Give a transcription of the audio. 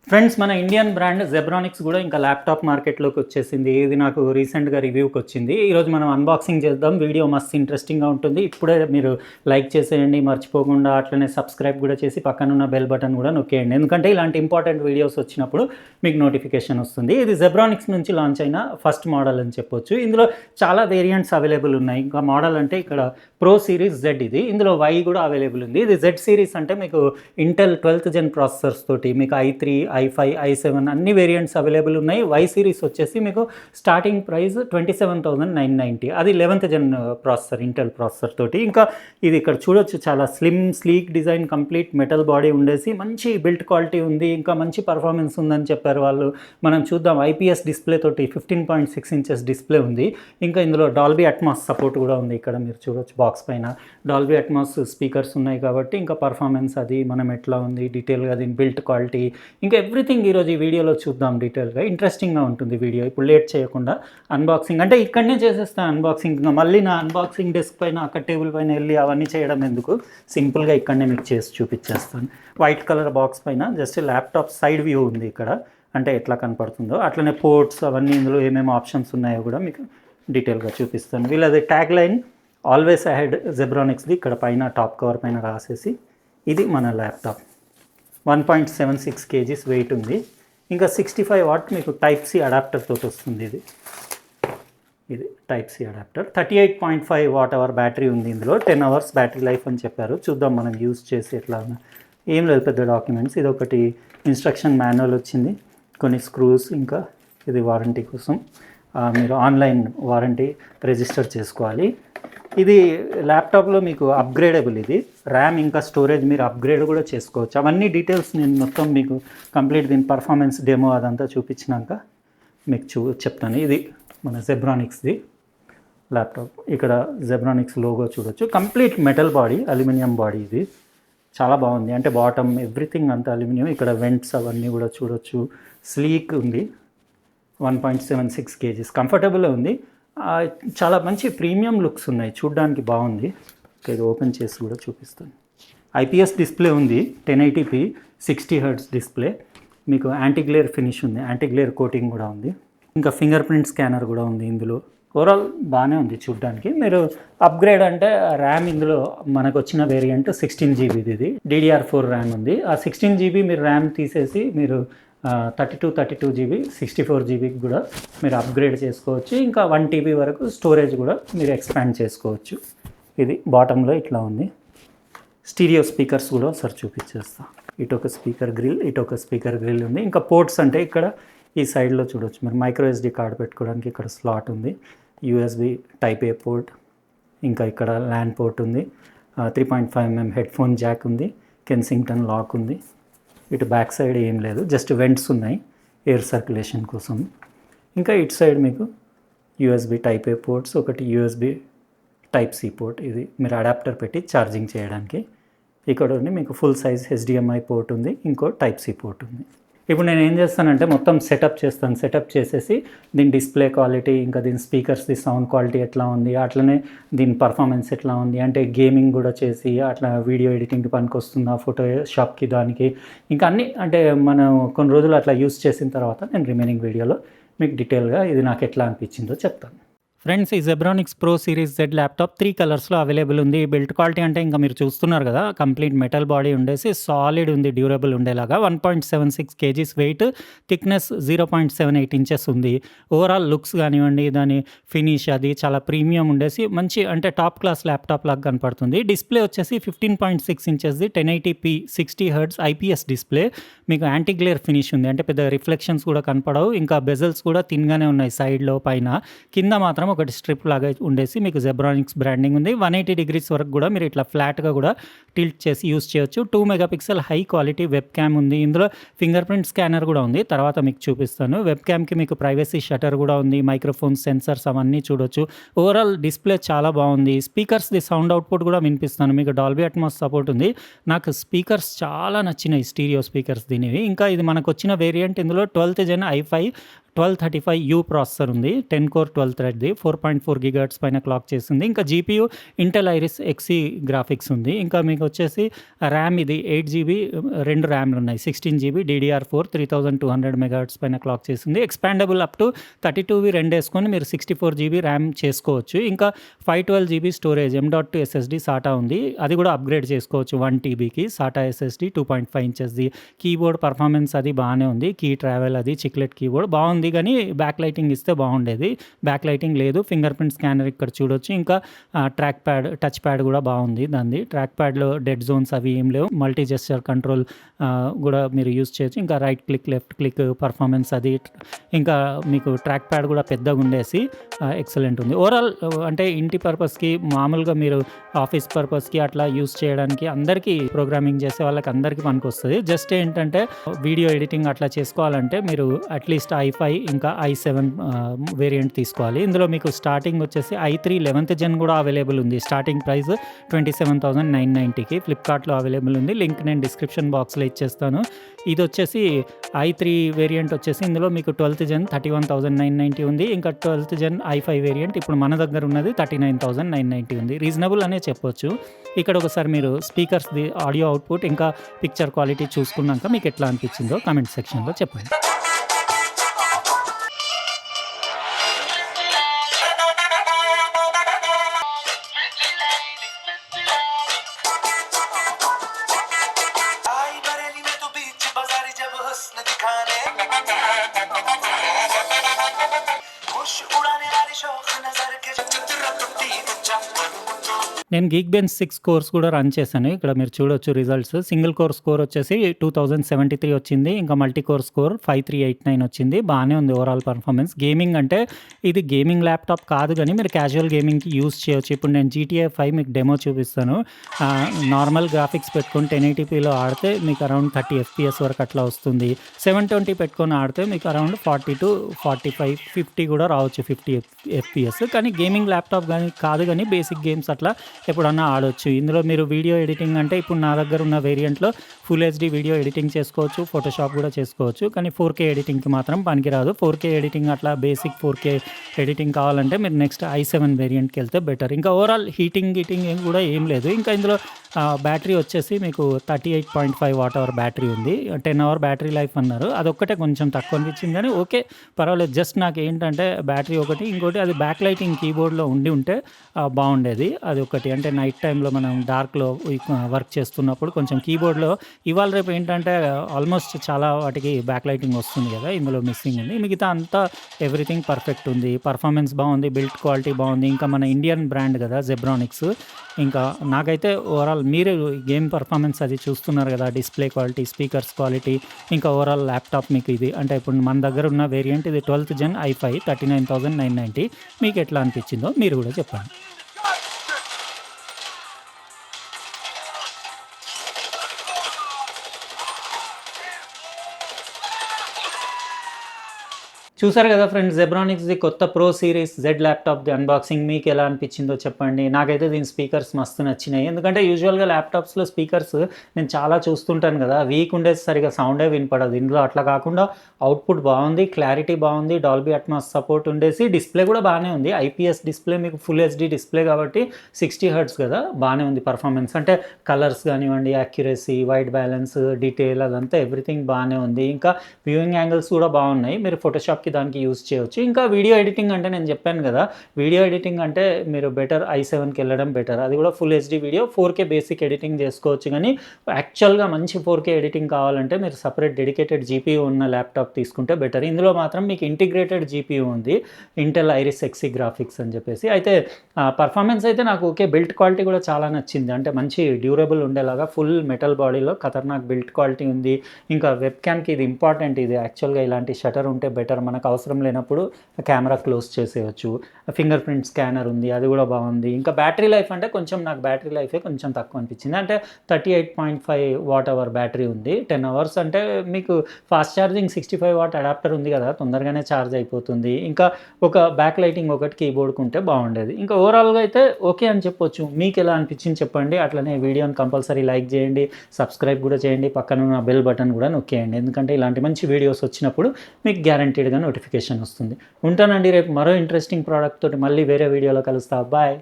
Friends, మన Indian brand Zebronics కూడా ఇంకా ల్యాప్టాప్ మార్కెట్లోకి వచ్చేసింది. ఇది నాకు రీసెంట్గా రివ్యూకి వచ్చింది. ఈరోజు మనం అన్బాక్సింగ్ చేద్దాం. వీడియో మస్తు ఇంట్రెస్టింగ్గా ఉంటుంది. ఇప్పుడే మీరు లైక్ చేసేయండి మర్చిపోకుండా. అట్లనే సబ్స్క్రైబ్ కూడా చేసి పక్కనున్న బెల్ బటన్ కూడా నొక్కేయండి, ఎందుకంటే ఇలాంటి ఇంపార్టెంట్ వీడియోస్ వచ్చినప్పుడు మీకు నోటిఫికేషన్ వస్తుంది. ఇది జెబ్రానిక్స్ నుంచి లాంచ్ అయిన ఫస్ట్ మోడల్ అని చెప్పొచ్చు. ఇందులో చాలా వేరియంట్స్ అవైలబుల్ ఉన్నాయి. ఇంకా మోడల్ అంటే ఇక్కడ ప్రో సిరీస్ జెడ్, ఇందులో వై కూడా అవైలబుల్ ఉంది. ఇది జెడ్ సిరీస్ అంటే మీకు ఇంటెల్ 12th జెన్ ప్రాసెసర్స్ తోటి మీకు i3, i5, i7 అన్ని వేరియంట్స్ అవైలబుల్ ఉన్నాయి. వై సిరీస్ వచ్చేసి మీకు స్టార్టింగ్ ప్రైస్ 27,990, అది 11th జెన్ ప్రాసెసర్, ఇంటెల్ ప్రాసెసర్ తోటి. ఇంకా ఇది ఇక్కడ చూడొచ్చు, చాలా sleek design, complete metal body ఉండేసి మంచి బిల్ట్ క్వాలిటీ ఉంది. ఇంకా మంచి పర్ఫార్మెన్స్ ఉందని చెప్పారు వాళ్ళు. మనం చూద్దాం. ఐపీఎస్ డిస్ప్లే తోటి 15.6 inches డిస్ప్లే ఉంది. ఇంకా ఇందులో డాల్బీ అట్మాస్ సపోర్ట్ కూడా ఉంది. ఇక్కడ మీరు చూడొచ్చు బాక్స్ పైన డాల్బీ అట్మాస్ స్పీకర్స్ ఉన్నాయి కాబట్టి ఇంకా పర్ఫార్మెన్స్ అది మనం ఎట్లా ఉంది డీటెయిల్గా, దీని బిల్ట్ క్వాలిటీ ఇంకా ఎవ్రీథింగ్ ఈరోజు ఈ వీడియోలో చూద్దాం డీటెయిల్గా. ఇంట్రెస్టింగ్గా ఉంటుంది వీడియో. ఇప్పుడు లేట్ చేయకుండా అన్బాక్సింగ్ అంటే ఇక్కడనే చేసేస్తాను అన్బాక్సింగ్. మళ్ళీ నా అన్బాక్సింగ్ డెస్క్ పైన అక్కడ టేబుల్ పైన వెళ్ళి అవన్నీ చేయడం ఎందుకు, సింపుల్గా ఇక్కడనే మీకు చేసి చూపించేస్తాను. వైట్ కలర్ బాక్స్ పైన జస్ట్ ల్యాప్టాప్ సైడ్ వ్యూ ఉంది ఇక్కడ, అంటే ఎట్లా కనపడుతుందో అట్లనే పోర్ట్స్ అవన్నీ, ఇందులో ఏమేమి ఆప్షన్స్ ఉన్నాయో కూడా మీకు డీటెయిల్గా చూపిస్తాను. వీళ్ళది ట్యాగ్ లైన్ ఆల్వేస్ అహెడ్ జెబ్రానిక్స్ది ఇక్కడ పైన టాప్ కవర్ పైన రాసేసి. ఇది మన ల్యాప్టాప్ 1.76 kgs వెయిట్ ఉంది. ఇంకా 65 watt మీకు టైప్ సి అడాప్టర్ తోటి వస్తుంది. ఇది type C adapter. 38.5 watt-hour battery ఉంది. ఇందులో 10 hours బ్యాటరీ లైఫ్ అని చెప్పారు. చూద్దాం మనం యూజ్ చేసి ఎట్లా. ఏం లేదు పెద్ద డాక్యుమెంట్స్. ఇది ఒకటి ఇన్స్ట్రక్షన్ మాన్యువల్ వచ్చింది, కొన్ని స్క్రూస్, ఇంకా ఇది వారంటీ కోసం మీరు ఆన్లైన్ వారంటీ రిజిస్టర్ చేసుకోవాలి. ఇది ల్యాప్టాప్లో మీకు అప్గ్రేడబుల్, ఇది ర్యామ్ ఇంకా స్టోరేజ్ మీరు అప్గ్రేడ్ కూడా చేసుకోవచ్చు. అవన్నీ డీటెయిల్స్ నేను మొత్తం మీకు కంప్లీట్ దీని పర్ఫార్మెన్స్ డెమో అదంతా చూపించినాక మీకు చెప్తాను. ఇది మన జెబ్రానిక్స్ది ల్యాప్టాప్. ఇక్కడ జెబ్రానిక్స్ లోగో చూడొచ్చు. Complete metal body, aluminium body. ఇది చాలా బాగుంది. అంటే బాటమ్ ఎవ్రీథింగ్ అంతా అల్యూమినియం. ఇక్కడ వెంట్స్ అవన్నీ కూడా చూడొచ్చు. స్లీక్ ఉంది. 1.76 kgs కంఫర్టబుల్ ఉంది. చాలా మంచి ప్రీమియం లుక్స్ ఉన్నాయి, చూడ్డానికి బాగుంది. ఇది ఓపెన్ చేసి కూడా చూపిస్తాను. ఐపీఎస్ డిస్ప్లే ఉంది, 1080p 60 Hz డిస్ప్లే. మీకు యాంటీగ్లేర్ ఫినిష్ ఉంది, యాంటీగ్లేర్ కోటింగ్ కూడా ఉంది. ఇంకా ఫింగర్ ప్రింట్ స్కానర్ కూడా ఉంది ఇందులో. ఓవరాల్ బాగానే ఉంది చూడ్డానికి. మీరు అప్గ్రేడ్ అంటే ర్యామ్ ఇందులో మనకు వచ్చిన వేరియంట్ 16 GB, ఇది DDR4 ర్యామ్ ఉంది. ఆ 16 GB మీరు ర్యామ్ తీసేసి మీరు 32 GB 64 GB కూడా మీరు అప్గ్రేడ్ చేసుకోవచ్చు. ఇంకా 1 TB వరకు స్టోరేజ్ కూడా మీరు ఎక్స్పాండ్ చేసుకోవచ్చు. ఇది బాటంలో ఇట్లా ఉంది. స్టీరియో స్పీకర్స్ కూడా ఒకసారి చూపించేస్తా. ఇటు ఒక స్పీకర్ గ్రిల్, ఇటు ఒక స్పీకర్ గ్రిల్ ఉంది. ఇంకా పోర్ట్స్ అంటే ఇక్కడ ఈ సైడ్లో చూడవచ్చు మీరు, మైక్రో SD కార్డ్ పెట్టుకోవడానికి ఇక్కడ స్లాట్ ఉంది. USB టైప్ ఏ పోర్ట్, ఇంకా ఇక్కడ ల్యాన్ పోర్ట్ ఉంది. 3.5mm హెడ్ఫోన్ జాక్ ఉంది. కెన్సింగ్టన్ లాక్ ఉంది. ఇటు బ్యాక్ సైడ్ ఏం లేదు, జస్ట్ వెంట్స్ ఉన్నాయి ఎయిర్ సర్క్యులేషన్ కోసం. ఇంకా ఇటు సైడ్ మీకు USB టైప్ ఏ పోర్ట్స్, ఒకటి USB టైప్ సి పోర్ట్, ఇది మీరు అడాప్టర్ పెట్టి ఛార్జింగ్ చేయడానికి. ఇక్కడ ఉండి మీకు ఫుల్ సైజ్ HDMI పోర్ట్ ఉంది, ఇంకో టైప్ సి పోర్ట్ ఉంది. ఇప్పుడు నేను ఏం చేస్తానంటే మొత్తం సెటప్ చేస్తాను. సెటప్ చేసేసి దీని డిస్ప్లే క్వాలిటీ, ఇంకా దీని స్పీకర్స్ది సౌండ్ క్వాలిటీ ఎట్లా ఉంది, అట్లనే దీని పర్ఫార్మెన్స్ ఎట్లా ఉంది, అంటే గేమింగ్ కూడా చేసి అట్లా వీడియో ఎడిటింగ్కి పనికి వస్తుందా, ఫోటోషాప్కి దానికి, ఇంకా అన్నీ అంటే మనం కొన్ని రోజులు అట్లా యూస్ చేసిన తర్వాత నేను రిమైనింగ్ వీడియోలో మీకు డీటెయిల్గా ఇది నాకు ఎట్లా అనిపించిందో చెప్తాను. ఫ్రెండ్స్, ఈ Zebronics pro series Z laptop 3 కలర్స్లో అవైలబుల్ ఉంది. బిల్ట్ క్వాలిటీ అంటే ఇంకా మీరు చూస్తున్నారు కదా, కంప్లీట్ మెటల్ బాడీ ఉండేసి సాలిడ్ ఉంది, డ్యూరబుల్ ఉండేలాగా. 1.76 kgs వెయిట్, థిక్నెస్ 0.78 inches ఉంది. ఓవరాల్ లుక్స్ కానివ్వండి, దాని ఫినిష్ అది చాలా ప్రీమియం ఉండేసి మంచి అంటే టాప్ క్లాస్ ల్యాప్టాప్ లాగా కనపడుతుంది. డిస్ప్లే వచ్చేసి 15.6 inchesది 1080p 60 Hz ఐపీఎస్ డిస్ప్లే. మీకు యాంటీగ్లేర్ ఫినిష్ ఉంది, అంటే పెద్ద రిఫ్లెక్షన్స్ కూడా కనపడవు. ఇంకా బెజల్స్ కూడా తిన్గానే ఉన్నాయి సైడ్లో, పైన, కింద మాత్రం ఒకటి స్ట్రిప్ లాగా ఉండేసి మీకు జెబ్రానిక్స్ బ్రాండింగ్ ఉంది. 180 degrees వరకు కూడా మీరు ఇట్లా ఫ్లాట్గా కూడా టిల్ట్ చేసి యూస్ చేయొచ్చు. 2 MP high quality web cam ఉంది. ఇందులో ఫింగర్ ప్రింట్ స్కానర్ కూడా ఉంది, తర్వాత మీకు చూపిస్తాను. వెబ్ క్యామ్కి మీకు ప్రైవసీ షటర్ కూడా ఉంది, మైక్రోఫోన్ సెన్సర్స్ అవన్నీ చూడొచ్చు. ఓవరాల్ డిస్ప్లే చాలా బాగుంది. స్పీకర్స్ది సౌండ్ అవుట్పుట్ కూడా వినిపిస్తాను మీకు. డాల్బీ అట్మాస్ సపోర్ట్ ఉంది. నాకు స్పీకర్స్ చాలా నచ్చినాయి, స్టీరియో స్పీకర్స్ దీనివి. ఇంకా ఇది మనకు వచ్చిన వేరియంట్ ఇందులో 12th జెన్ i5 1235U ప్రాసెసర్ ఉంది, 10 కోర్ 12 థ్రెడ్ది, 4.4 GHz పైన క్లాక్ చేస్తుంది. ఇంకా జీపీయూ ఇంటెల్ ఐరిస్ ఎక్సీ గ్రాఫిక్స్ ఉంది. ఇంకా మీకు వచ్చేసి ర్యామ్ ఇది 8 GB, 2 ర్యామ్లు ఉన్నాయి, 16 GB DDR4 3200 MHz పైన క్లాక్ చేసింది. ఎక్స్పాండబుల్ అప్ టు 32వి 2 వేసుకొని మీరు 64 GB ర్యామ్ చేసుకోవచ్చు. ఇంకా 512 GB storage M.2 SSD SATA ఉంది, అది కూడా అప్గ్రేడ్ చేసుకోవచ్చు 1 TBకి. సాటా SSD 2.5 ఇంచెస్ది. కీబోర్డ్ పర్ఫార్మెన్స్ అది బాగానే ఉంది, కీ ట్రావెల్ అది చిక్లెట్ కీబోర్డ్ బాగుంది, కానీ బ్యాక్ లైటింగ్ ఇస్తే బాగుండేది. బ్యాక్ లైటింగ్ లేదు. ఫింగర్ ప్రింట్ స్కానర్ ఇక్కడ చూడొచ్చు. ఇంకా ట్రాక్ ప్యాడ్, టచ్ ప్యాడ్ కూడా బాగుంది దాన్ని. ట్రాక్ ప్యాడ్లో డెడ్ జోన్స్ అవి ఏం లేవు. మల్టీ జెస్చర్ కంట్రోల్ కూడా మీరు యూజ్ చేయొచ్చు. ఇంకా right click, left click performance అది. ఇంకా మీకు ట్రాక్ ప్యాడ్ కూడా పెద్దగా ఉండేసి ఎక్సలెంట్ ఉంది. ఓవరాల్ అంటే ఇంటి పర్పస్కి, మామూలుగా మీరు ఆఫీస్ పర్పస్కి అట్లా యూజ్ చేయడానికి అందరికీ, ప్రోగ్రామింగ్ చేసే వాళ్ళకి అందరికీ పనికి వస్తుంది. జస్ట్ ఏంటంటే వీడియో ఎడిటింగ్ అట్లా చేసుకోవాలంటే మీరు అట్లీస్ట్ i5 ఇంకా i7 వేరియంట్ తీసుకోవాలి. ఇందులో మీకు స్టార్టింగ్ వచ్చేసి i3 11th gen కూడా అవైలబుల్ ఉంది. స్టార్టింగ్ ప్రైస్ 27,990కి ఫ్లిప్కార్ట్లో అవైలబుల్ ఉంది. లింక్ నేను డిస్క్రిప్షన్ బాక్స్లో ఇచ్చేస్తాను. ఇది వచ్చేసి i3 వేరియంట్ వచ్చేసి ఇందులో మీకు 12th gen 31,990 ఉంది. ఇంకా 12th gen i5 వేరియంట్ ఇప్పుడు మన దగ్గర ఉన్నది 39,990 ఉంది. రీజనబుల్ అనే చెప్పొచ్చు. ఇక్కడ ఒకసారి మీరు స్పీకర్స్ది ఆడియో అవుట్పుట్ ఇంకా పిక్చర్ క్వాలిటీ చూసుకున్నాక మీకు ఎట్లా అనిపించిందో కామెంట్ సెక్షన్లో చెప్పండి. నేను గీక్ బెంచ్ 6 కోర్స్ కూడా రన్ చేశాను. ఇక్కడ మీరు చూడొచ్చు రిజల్ట్స్. సింగిల్ కోర్ స్కోర్ వచ్చేసి 2073 వచ్చింది. ఇంకా మల్టీ కోర్ స్కోర్ 5389 వచ్చింది. బాగానే ఉంది ఓవరాల్ పర్ఫార్మెన్స్. గేమింగ్ అంటే ఇది గేమింగ్ ల్యాప్టాప్ కాదు, కానీ మీరు క్యాజువల్ గేమింగ్కి యూజ్ చేయొచ్చు. ఇప్పుడు నేను GTA 5 మీకు డెమో చూపిస్తాను. నార్మల్ గ్రాఫిక్స్ పెట్టుకొని 1080pలో ఆడితే మీకు అరౌండ్ 30 FPS వరకు అట్లా వస్తుంది. 720 పెట్టుకొని ఆడితే మీకు అరౌండ్ 40 to 45, 50 కూడా రావచ్చు, 50 FPS. కానీ గేమింగ్ ల్యాప్టాప్ కానీ కాదు, కానీ బేసిక్ గేమ్స్ అట్లా ఎప్పుడన్నా ఆడొచ్చు. ఇందులో మీరు వీడియో ఎడిటింగ్ అంటే ఇప్పుడు నా దగ్గర ఉన్న వేరియంట్లో ఫుల్ HD వీడియో ఎడిటింగ్ చేసుకోవచ్చు, ఫోటోషాప్ కూడా చేసుకోవచ్చు. కానీ 4K ఎడిటింగ్కి మాత్రం పనికిరాదు. 4K ఎడిటింగ్ అట్లా బేసిక్ 4K ఎడిటింగ్ కావాలంటే మీరు నెక్స్ట్ i7 వేరియంట్కి వెళ్తే బెటర్. ఇంకా ఓవరాల్ హీటింగ్ కూడా ఏం లేదు. ఇంకా ఇందులో బ్యాటరీ వచ్చేసి మీకు 38.5 వాట్-అవర్ బ్యాటరీ ఉంది. 10 hour బ్యాటరీ లైఫ్ అన్నారు. అదొక్కటే కొంచెం తక్కువ అనిపించింది, కానీ ఓకే పర్వాలేదు. జస్ట్ నాకు ఏంటంటే బ్యాటరీ ఒకటి, ఇంకోటి అది బ్యాక్ లైటింగ్ కీబోర్డ్లో ఉంటే బాగుండేది. అది ఒకటి. అంటే నైట్ టైంలో మనం డార్క్లో వర్క్ చేస్తున్నప్పుడు కొంచెం కీబోర్డ్లో ఇవాళ రేపు ఏంటంటే ఆల్మోస్ట్ చాలా వాటికి బ్యాక్ లైటింగ్ వస్తుంది కదా, ఇందులో మిస్సింగ్ ఉంది. మిగతా అంతా ఎవ్రీథింగ్ పర్ఫెక్ట్ ఉంది. పర్ఫార్మెన్స్ బాగుంది, బిల్డ్ క్వాలిటీ బాగుంది. ఇంకా మన ఇండియన్ బ్రాండ్ కదా జెబ్రానిక్స్. ఇంకా నాకైతే ఓవరాల్ మీరు గేమ్ పర్ఫార్మెన్స్ అది చూస్తున్నారు కదా, డిస్ప్లే క్వాలిటీ, స్పీకర్స్ క్వాలిటీ, ఇంకా ఓవరాల్ ల్యాప్టాప్ మీకు ఇది అంటే ఇప్పుడు మన దగ్గర ఉన్న వేరియంట్ ఇది 12th gen i5 39,990. మీకు ఎట్లా అనిపించిందో మీరు కూడా చెప్పండి. చూసారు కదా ఫ్రెండ్స్, జెబ్రానిక్స్ది కొత్త ప్రో సిరీస్ జెడ్ ల్యాప్టాప్ది అన్బాక్సింగ్. మీకు ఎలా అనిపించిందో చెప్పండి. నాకైతే దీని స్పీకర్స్ మస్తు నచ్చినాయి. ఎందుకంటే యూజువల్గా ల్యాప్టాప్స్లో స్పీకర్స్ నేను చాలా చూస్తుంటాను కదా, వీక్ ఉండేది, సరిగా సౌండే వినపడదు. ఇందులో అట్లా కాకుండా అవుట్పుట్ బాగుంది, క్లారిటీ బాగుంది, డాల్బీ అట్మాస్ సపోర్ట్ ఉండేసి డిస్ప్లే కూడా బాగానే ఉంది. IPS డిస్ప్లే, మీకు ఫుల్ HD డిస్ప్లే కాబట్టి 60 Hz కదా, బాగానే ఉంది పర్ఫార్మెన్స్. అంటే కలర్స్ కానివ్వండి, యాక్యురసీ, వైట్ బ్యాలెన్స్, డీటెయిల్ అదంతా ఎవ్రీథింగ్ బాగానే ఉంది. ఇంకా వ్యూయింగ్ యాంగిల్స్ కూడా బాగున్నాయి. మీరు ఫోటోషాప్కి దానికి యూజ్ చేయవచ్చు. ఇంకా వీడియో ఎడిటింగ్ అంటే నేను చెప్పాను కదా, వీడియో ఎడిటింగ్ అంటే మీరు బెటర్ i7కి వెళ్ళడం బెటర్. అది కూడా full HD video, 4K basic editing చేసుకోవచ్చు. కానీ యాక్చువల్గా మంచి 4K ఎడిటింగ్ కావాలంటే మీరు సపరేట్ డెడికేటెడ్ GPU ఉన్న ల్యాప్టాప్ తీసుకుంటే బెటర్. ఇందులో మాత్రం మీకు ఇంటిగ్రేటెడ్ GPU ఉంది, ఇంటెల్ ఐరిస్ ఎక్సీ గ్రాఫిక్స్ అని చెప్పేసి. అయితే పర్ఫార్మెన్స్ అయితే నాకు ఓకే. బిల్డ్ క్వాలిటీ కూడా చాలా నచ్చింది. అంటే మంచి డ్యూరబుల్ ఉండేలాగా ఫుల్ మెటల్ బాడీలో ఖతర్నాక్ బిల్డ్ క్వాలిటీ ఉంది. ఇంకా వెబ్ క్యామ్కి ఇది ఇంపార్టెంట్. ఇది యాక్చువల్గా ఇలాంటి షటర్ ఉంటే బెటర్, మనకు అవసరం లేనప్పుడు కెమెరా క్లోజ్ చేసేయచ్చు. ఫింగర్ ప్రింట్ స్కానర్ ఉంది, అది కూడా బాగుంది. ఇంకా బ్యాటరీ లైఫ్ అంటే కొంచెం నాకు బ్యాటరీ లైఫే కొంచెం తక్కువ అనిపించింది. అంటే 38.5 వాట్-అవర్ బ్యాటరీ ఉంది. 10 hours అంటే మీకు ఫాస్ట్ ఛార్జింగ్ 65 watt అడాప్టర్ ఉంది కదా, తొందరగానే ఛార్జ్ అయిపోతుంది. ఇంకా ఒక బ్యాక్ లైటింగ్ ఒకటి కీబోర్డ్కి ఉంటే బాగుండేది. ఇంకా ఓవరాల్గా అయితే ఓకే అని చెప్పొచ్చు. మీకు ఎలా అనిపించింది చెప్పండి. అట్లనే వీడియోని కంపల్సరీ లైక్ చేయండి, సబ్స్క్రైబ్ కూడా చేయండి, పక్కన ఉన్న బెల్ బటన్ కూడా నొక్కేయండి. ఎందుకంటే ఇలాంటి మంచి వీడియోస్ వచ్చినప్పుడు మీకు గ్యారంటీడ్గా నోటిఫికేషన్ వస్తుంది. ఉంటానండి, రేపు మరో ఇంట్రెస్టింగ్ ప్రోడక్ట్ తోటి మళ్ళీ వేరే వీడియోలో కలుస్తా. బాయ్.